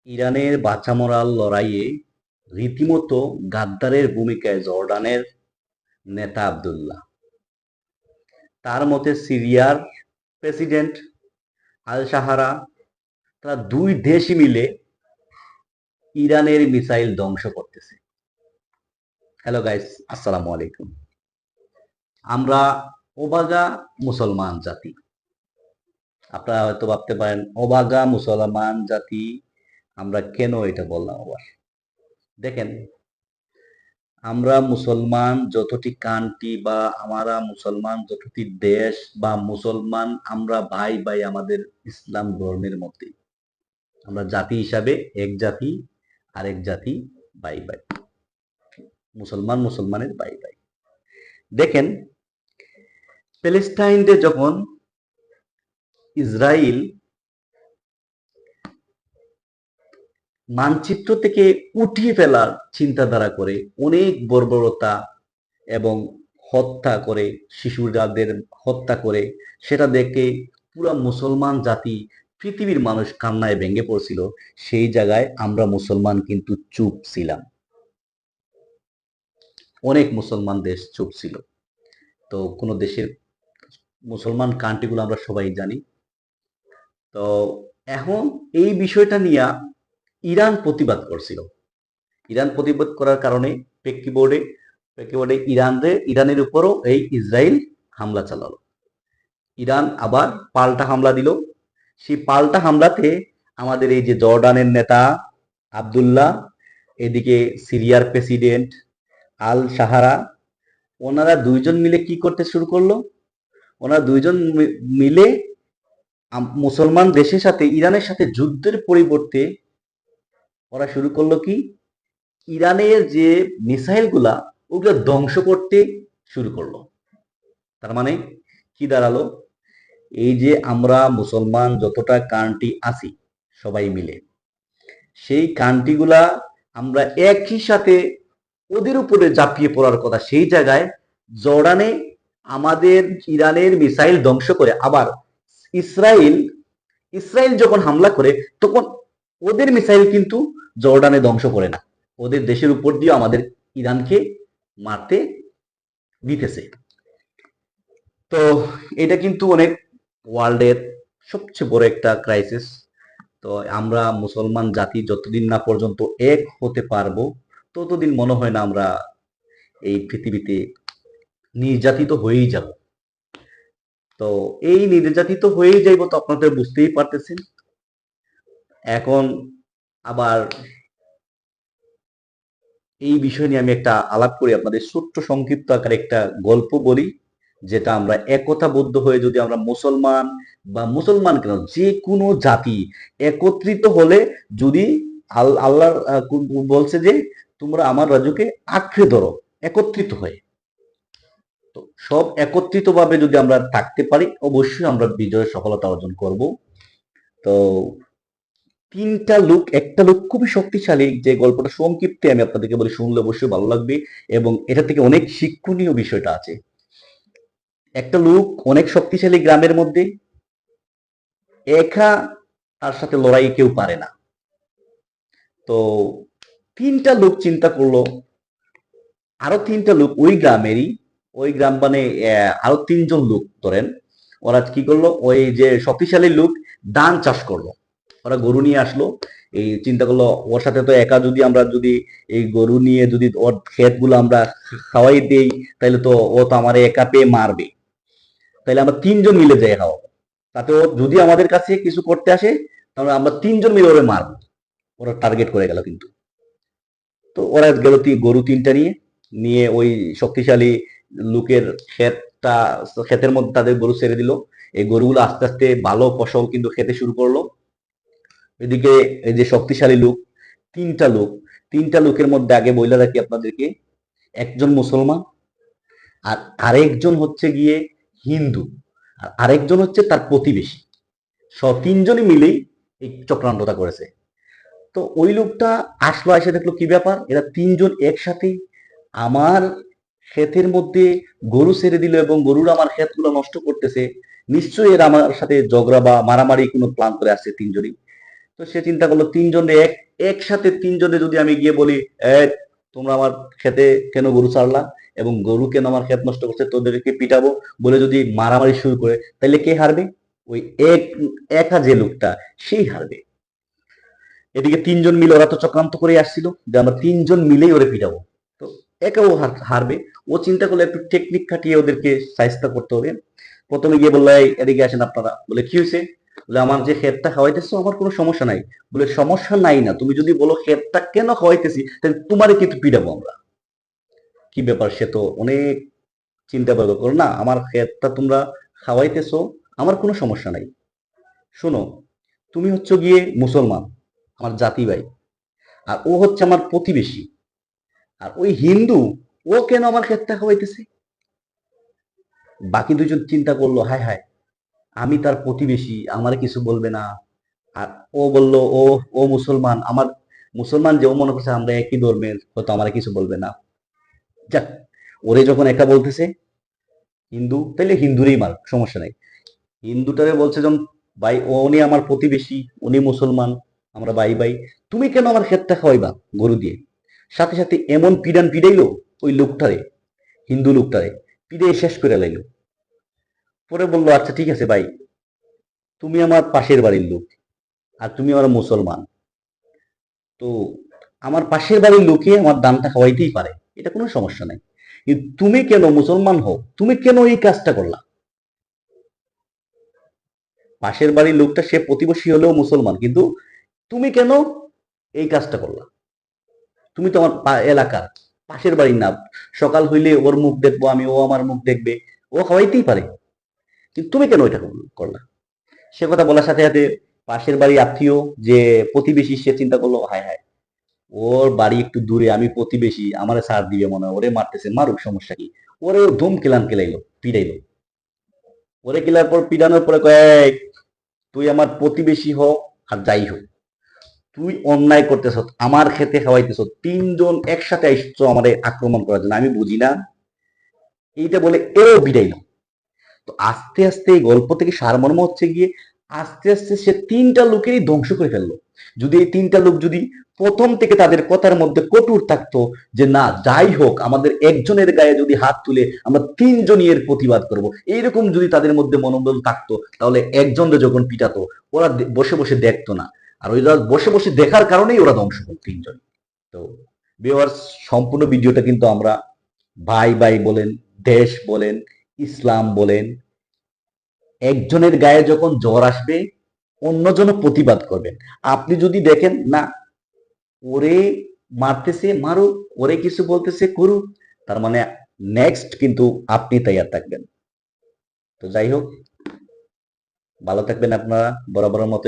ইরানের বাঁচা মরার লড়াইয়ে রীতিমতো গাদ্দারের ভূমিকায় জর্ডানের নেতা আবদুল্লাহ। তার মতে সিরিয়ার প্রেসিডেন্ট আল সাহারা, তারা দুই দেশই মিলে ইরানের মিসাইল ধ্বংস করতেছে। হ্যালো গাইস, আসসালামু আলাইকুম। আমরা অবাগা মুসলমান জাতি। আপনারা হয়তো ভাবতে পারেন অবাগা মুসলমান জাতি, আমরা কেন এটা বললাম আবার। দেখেন, আমরা মুসলমান যতটি কান্ট্রি বা আমরা মুসলমান যতটি দেশ বা মুসলমান আমরা ভাই ভাই আমাদের ইসলাম ধর্মের মধ্যে আমরা জাতি হিসাবে এক জাতি আরেক জাতি ভাই ভাই, মুসলমান মুসলমানের ভাই ভাই। দেখেন, প্যালেস্টাইনে যখন ইসরায়েল মানচিত্র থেকে উঠিয়ে ফেলার চিন্তাধারা করে অনেক বর্বরতা এবং হত্যা করে, শিশুদের হত্যা করে, সেটা দেখে পুরা মুসলমান জাতি, পৃথিবীর মানুষ কান্নায় ভেঙে পড়ছিল। সেই জায়গায় আমরা মুসলমান কিন্তু চুপ ছিলাম। অনেক মুসলমান দেশ চুপ ছিল। তো কোনো দেশের মুসলমান কান্ট্রিগুলো আমরা সবাই জানি। তো এখন এই বিষয়টা নিয়ে ইরান প্রতিবাদ করছিল। ইরান প্রতিবাদ করার কারণে প্রেক্ষিপটে ইরানের উপরও এই ইসরায়েল হামলা চালালো। ইরান আবার পাল্টা হামলা দিল। সেই পাল্টা হামলাতে আমাদের এই যে জর্ডানের নেতা আবদুল্লাহ, এদিকে সিরিয়ার প্রেসিডেন্ট আল সাহারা, ওনারা দুইজন মিলে কি করতে শুরু করলো? ওনারা দুইজন মিলে মুসলমান দেশের সাথে, ইরানের সাথে যুদ্ধের পরিবর্তে ওরা শুরু করলো কি, ইরানের যে মিসাইল গুলা ওগুলো ধ্বংস করতে শুরু করলো। তার মানে কি দাঁড়ালো? এই যে আমরা মুসলমান যতটা কান্ট্রি আছি সবাই মিলে, সেই কান্ট্রিগুলা আমরা একই সাথে ওদের উপরে ঝাঁপিয়ে পড়ার কথা। সেই জায়গায় জর্ডানে আমাদের ইরানের মিসাইল ধ্বংস করে আবার ইসরায়েল ইসরায়েল যখন হামলা করে তখন ওদের মিসাইল কিন্তু জর্ডানে ধ্বংস করে না, ওদের দেশের উপর দিয়ে আমাদের ইরানকে মারতে দিতেছে। তো এটা কিন্তু অনেক ওয়ার্ল্ডের সবচেয়ে বড় একটা ক্রাইসিস। তো আমরা মুসলমান জাতি যতদিন না পর্যন্ত এক হতে পারবো ততদিন মনে হয় না আমরা এই পৃথিবীতে নির্যাতিত হয়েই যাব। তো এই নির্যাতিত হয়েই যাইব, তো আপনাদের বুঝতেই পারতেছেন। এখন আবার এই বিষয় নিয়ে আমি একটা আলাপ করি, আপনাদের ছোট্ট সংক্ষিপ্ত আকারে একটা গল্প বলি, যেটা আমরা একতাবদ্ধ হয়ে যদি আমরা মুসলমান বা মুসলমান কেন যে কোনো জাতি একত্রিত হলে, যদি আল্লাহ বলছে যে তোমরা আমার রাজুকে আঁকড়ে ধরো একত্রিত হয়ে, তো সব একত্রিত ভাবে যদি আমরা থাকতে পারি অবশ্যই আমরা বিজয়ের সফলতা অর্জন করব। তো একটা লোক খুবই শক্তিশালী, যে গল্পটা সংক্ষিপ্তে আমি আপনাদেরকে বলি, শুনলে অবশ্যই ভালো লাগবে এবং এটা থেকে অনেক শিক্ষণীয় বিষয়টা আছে। একটা লোক অনেক শক্তিশালী, গ্রামের মধ্যে একা, তার সাথে লড়াই কেউ পারে না। তো তিনটা লোক চিন্তা করলো, আরো তিনটা লোক ওই গ্রাম মানে আরো তিনজন লোক ধরেন, ওরা কি করলো, ওই যে শক্তিশালী লোক ধান চাষ করলো। ওরা গরু নিয়ে আসলো, এই চিন্তা করলো ওর সাথে তো একা যদি এই গরু নিয়ে যদি ওর ক্ষেত গুলো আমরা খাওয়াই দেই, তাহলে তো ও তো আমার একা পেয়ে মারবে। তাহলে আমরা তিনজন মিলে যাই খাওয়াবো, তাতে ও যদি আমাদের কাছে কিছু করতে আসে তাহলে আমরা তিনজন মিলে ওরে মারবো। ওরা টার্গেট করে গেল কিন্তু। তো ওরা গেল গরু তিনটা নিয়ে নিয়ে ওই শক্তিশালী লোকের ক্ষেতের মধ্যে তাদের গরু ছেড়ে দিল। এই গরুগুলো আস্তে আস্তে ভালো ফসল কিন্তু খেতে শুরু করলো। এদিকে এই যে শক্তিশালী লোক, তিনটা লোক, তিনটা লোকের মধ্যে আগে বইলা রাখি আপনাদেরকে, একজন মুসলমান, আর আরেকজন হচ্ছে গিয়ে হিন্দু, আর আরেকজন হচ্ছে তার প্রতিবেশী। সব তিনজনই মিলেই এই চক্রান্তটা করেছে। তো ওই লোকটা আসলো, এসে দেখলো কি ব্যাপার, এরা তিনজন একসাথে আমার ক্ষেতের মধ্যে গরু ছেড়ে দিল এবং গরুর আমার ক্ষেতগুলো নষ্ট করতেছে। নিশ্চয়ই এরা আমার সাথে ঝগড়া বা মারামারি কোনো প্ল্যান করে আসছে তিনজনই। তো সে চিন্তা করলো তিনজনে একসাথে তিনজনে যদি আমি গিয়ে বলি, তোমরা আমার খেতে কেন গরু ছাড়লা এবং গরু কেন আমার ক্ষেত নষ্ট করছে, তোদেরকে পিটাবো বলে যদি মারামারি শুরু করে, তাহলে কে হারবে? ওই একা যে লোকটা, সেই হারবে। এদিকে তিনজন মিলে ওরা তো চক্রান্ত করে আসছিল যে আমরা তিনজন মিলেই ওরে পিটাবো। তো একাও হারবে। ও চিন্তা করলে একটু টেকনিক খাটিয়ে ওদেরকে সাহায্য করতে হবে। প্রথমে গিয়ে বললো, এদিকে আসেন আপনারা। বলে কি হয়েছে? বলে আমার যে ক্ষেতটা খাওয়াইতেছো আমার কোনো সমস্যা নাই। বলে সমস্যা নাই না, তুমি যদি বলো ক্ষেতটা কেন খাওয়াইতেছি তাহলে তোমারে কিন্তু পিটাবো আমরা। কি ব্যাপার? সে তো অনেক চিন্তা ভাবনা করো না, আমার ক্ষেতটা তোমরা খাওয়াইতেছো, আমার কোনো সমস্যা নাই। শোনো, তুমি হচ্ছে গিয়ে মুসলমান, আমার জাতি ভাই, আর ও হচ্ছে আমার প্রতিবেশী, আর ওই হিন্দু, ও কেন আমার ক্ষেতটা খাওয়াইতেছে? বাকি দুজন চিন্তা করলো, হায় হায়, আমি তার প্রতিবেশী, আমার কিছু বলবে না। আর ও বলল, ও ও মুসলমান, আমার মুসলমান যে, ও মনে করছে আমরা একই ধর্মের, হয়তো আমার কিছু বলবে না। যাক, ওরে যখন একা বলতেছে হিন্দু, তাইলে হিন্দুরই মার, সমস্যা নাই। হিন্দুটারে বলছে যখন, ভাই উনি আমার প্রতিবেশী, উনি মুসলমান, আমরা ভাই ভাই, তুমি কেন আমার ক্ষেতটা খাওয়াইবা গরু দিয়ে? সাথে সাথে এমন পিডান পিডাইলো ওই লোকটারে, হিন্দু লোকটারে পিড়ে শেষ করে লাইলো। পরে বললো, আচ্ছা ঠিক আছে ভাই, তুমি আমার পাশের বাড়ির লোক, আর তুমি আমার মুসলমান, তো আমার পাশের বাড়ির লোকে আমার দানটা খাওয়াইতেই পারে, এটা কোনো সমস্যা নাই। কিন্তু তুমি কেন মুসলমান হও, তুমি কেন এই কাজটা করলা? পাশের বাড়ির লোকটা সে প্রতিবেশী হলেও মুসলমান, কিন্তু তুমি কেন এই কাজটা করলা? তুমি তো আমার এলাকার পাশের বাড়ির না। সকাল হইলে ওর মুখ দেখবো আমি, ও আমার মুখ দেখবে, ও খাওয়াইতেই পারে, কিন্তু তুমি কেন এটা করলা? সে কথা বলার সাথে সাথে পাশের বাড়ি আত্মীয়, যে প্রতিবেশী, সে চিন্তা করলো, হায় হায়, ওর বাড়ি একটু দূরে, আমি প্রতিবেশী, আমারে ছাড় দিবে মনে হয়, ওরে মারতেছে, মারুক, সমস্যা কি? ওরে ধুম কেলান কেলাইলো, পিড়াইলো। ওরে কেলার পর, পিড়ানোর পরে কয়েক, তুই আমার প্রতিবেশী হ আর যাই হোক, তুই অন্যায় করতেছ, আমার খেতে খাওয়াইতেছ, তিনজন একসাথে আসছো আমারে আক্রমণ করার জন্য, আমি বুঝি না? এইটা বলে এও বিড়াইলো। তো আস্তে আস্তে এই গল্প থেকে সারমর্ম হচ্ছে গিয়ে, আস্তে আস্তে সে তিনটা লোকেরই ধ্বংস করে ফেললো। যদি এই তিনটা লোক যদি প্রথম থেকে তাদের কথার মধ্যে কঠোর থাকতো, যে না, যাই হোক, আমাদের একজনের গায়ে যদি হাত তুলে আমরা তিনজনই এর প্রতিবাদ করব, এইরকম যদি তাদের মধ্যে মনোবল থাকতো, তাহলে একজনরে যখন পিটাতো, ওরা বসে বসে দেখতো না। আর ওইরা বসে বসে দেখার কারণেই ওরা ধ্বংস হতো তিনজন। তো ভিউয়ার্স, সম্পূর্ণ ভিডিওটা কিন্তু আমরা ভাই ভাই বলেন, দেশ বলেন, ইসলাম বলেন, একজনের গায়ে যখন জ্বর আসবে, অন্যজন প্রতিবাদ করবেন। আপনি যদি দেখেন না, ওরে মারতেছে মারুক, ওরে কিছু বলতেছে করুক, তার মানে নেক্সট কিন্তু আপনি তৈয়ার থাকবেন। তো যাই হোক, ভালো থাকবেন আপনারা, বরাবরের মতো।